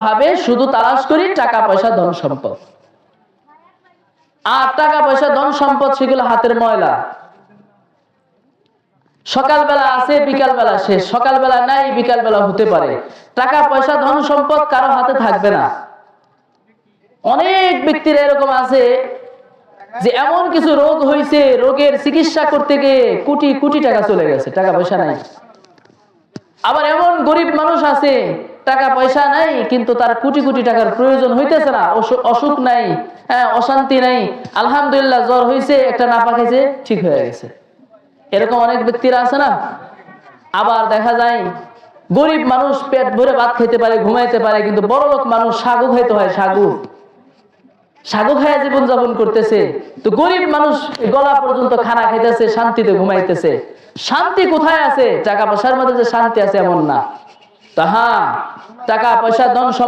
ভাবে শুধু তালাশ করি টাকা পয়সা ধন সম্পদ, আর টাকা পয়সা ধন সম্পদ সেগুলো হাতের ময়লা। সকালবেলা আছে বিকালবেলা শেষ, সকালবেলা নাই বিকালবেলা হতে পারে। টাকা পয়সা ধন সম্পদ কারো হাতে থাকবে না। অনেক ব্যক্তির এরকম আছে যে এমন কিছু রোগ হয়েছে, রোগের চিকিৎসা করতে গিয়ে কোটি কোটি টাকা চলে গেছে, টাকা পয়সা নাই। আবার এমন গরিব মানুষ আছে টাকা পয়সা নাই কিন্তু তার কোটি কোটি টাকার প্রয়োজন হইতেছে না, অসুখ নাই, অশান্তি নাই, আলহামদুলিল্লাহ জ্বর হয়েছে, একটা নাপা খাইছে, ঠিক হয়ে গেছে। এরকম অনেক ব্যক্তিরা আছে না। আবার দেখা যায় গরিব মানুষ পেট ভরে ভাত খেতে পারে, ঘুমাইতে পারে, কিন্তু বড় লোক মানুষ সাগু খাইতে হয়, সাগু খায় জীবন যাপন করতেছে। তো গরিব মানুষ গলা পর্যন্ত খানা খাইতেছে, শান্তিতে ঘুমাইতেছে। শান্তি কোথায় আছে? টাকা পয়সার মধ্যে যে শান্তি আছে এমন না। তা হ্যাঁ, টাকা পয়সা ধন সম্পদ